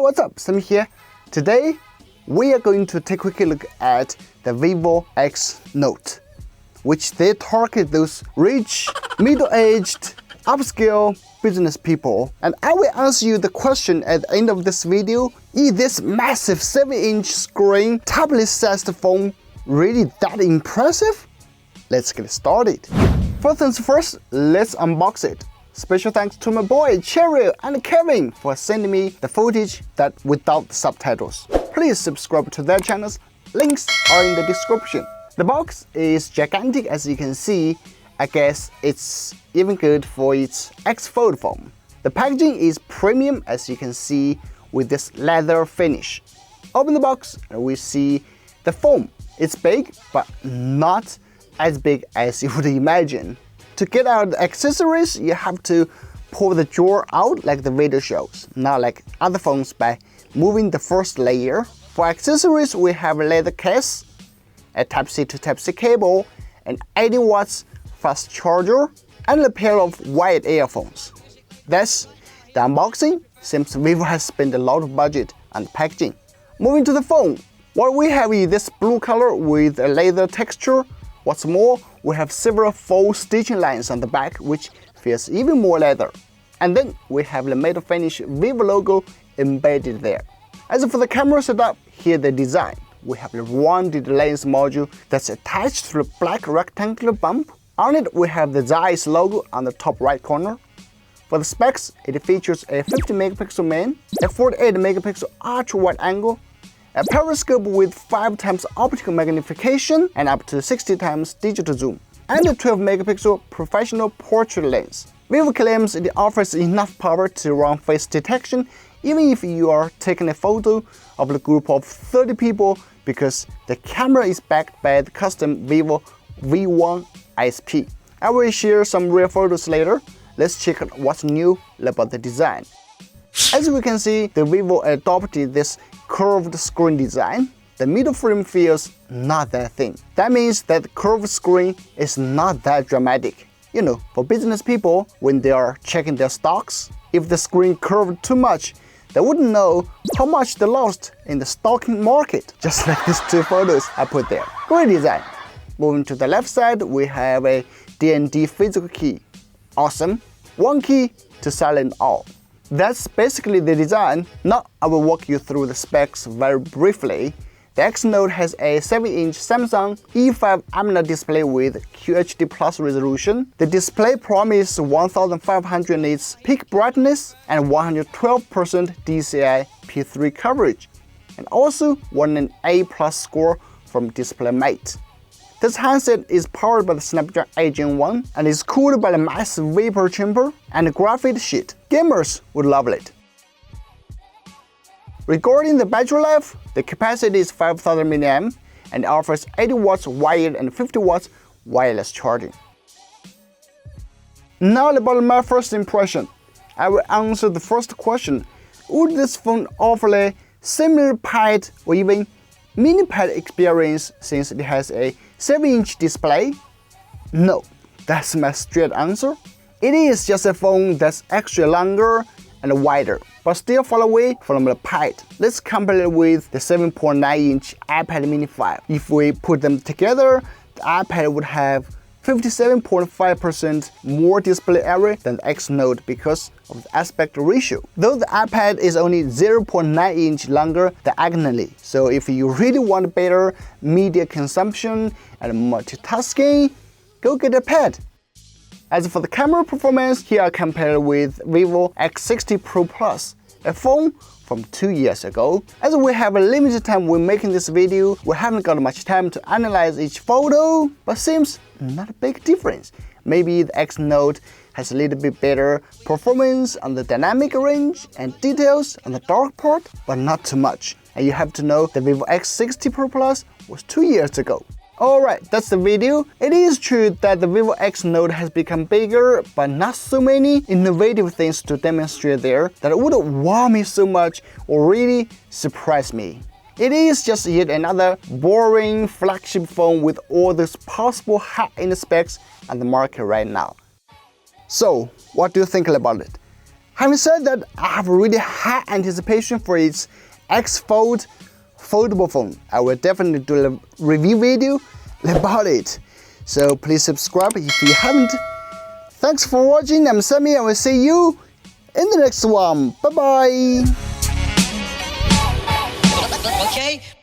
what's up? Sam here. Today, we are going to take a quick look at the Vivo X Note, which they target those rich, middle-aged, upscale business people. And I will answer you the question at the end of this video. Is this massive 7-inch screen tablet-sized phone really that impressive? Let's get started. First things first, let's unbox it. Special thanks to my boy Cheryl and Kevin for sending me the footage that without the subtitles. Please subscribe to their channels, links are in the description. The box is gigantic as you can see. I guess it's even good for its X Fold phone. The packaging is premium as you can see with this leather finish. Open the box and we see the phone. It's big but not as big as you would imagine. To get out the accessories, you have to pull the drawer out like the video shows, not like other phones by moving the first layer. For accessories, we have a leather case, a Type-C to Type-C cable, an 80 watts fast charger, and a pair of wired earphones. That's the unboxing. Seems Vivo has spent a lot of budget on the packaging. Moving to the phone, what we have is this blue color with a leather texture. What's more, we have several faux stitching lines on the back, which feels even more leather. And then we have the metal finish Vivo logo embedded there. As for the camera setup, here's the design. We have the rounded lens module that's attached to the black rectangular bump. On it, we have the Zeiss logo on the top right corner. For the specs, it features a 50 megapixel main, a 48 megapixel ultra wide angle, a periscope with 5 times optical magnification and up to 60 times digital zoom, and a 12 megapixel professional portrait lens. Vivo claims it offers enough power to run face detection even if you are taking a photo of a group of 30 people because the camera is backed by the custom Vivo V1 ISP. I will share some real photos later. Let's check out what's new about the design. As we can see, the Vivo adopted this curved screen design. The middle frame feels not that thin. That means that the curved screen is not that dramatic. You know, for business people, when they are checking their stocks, if the screen curved too much, they wouldn't know how much they lost in the stocking market, just like these two photos I put there. Great design. Moving to the left side, we have a DND physical key. Awesome. One key to silent all. That's basically the design. Now I will walk you through the specs very briefly. The X Note has a 7-inch Samsung E5 AMOLED display with QHD Plus resolution. The display promises 1500 nits peak brightness and 112% DCI P3 coverage, and also won an A+ score from DisplayMate. This handset is powered by the Snapdragon 8 Gen 1 and is cooled by the massive vapor chamber and the graphite sheet. Gamers would love it. Regarding the battery life, the capacity is 5000 mAh and offers 80 watts wired and 50 watts wireless charging. Now about my first impression. I will answer the first question. Would this phone offer a similar pad or even mini pad experience since it has a 7-inch display? No, that's my straight answer. It is just a phone that's extra longer and wider, but still far away from the Pad. Let's compare it with the 7.9-inch iPad mini 5. If we put them together, the iPad would have 57.5% more display area than the X Note because of the aspect ratio. Though the iPad is only 0.9 inch longer diagonally, so if you really want better media consumption and multitasking, go get a pad. As for the camera performance, here I compare with Vivo X60 Pro Plus, a phone from 2 years ago. As we have a limited time when making this video, we haven't got much time to analyze each photo, but seems not a big difference. Maybe the X Note has a little bit better performance on the dynamic range and details on the dark part, but not too much. And you have to know the Vivo X60 Pro Plus was 2 years ago. Alright, that's the video. It is true that the Vivo X Note has become bigger, but not so many innovative things to demonstrate there that would wow me so much or really surprise me. It is just yet another boring flagship phone with all those possible high-end specs on the market right now. So, what do you think about it? Having said that, I have really high anticipation for its X Fold foldable phone. I will definitely do a review video about it. So please subscribe if you haven't. Thanks for watching. I'm Sammy. I will see you in the next one. Bye bye. Okay.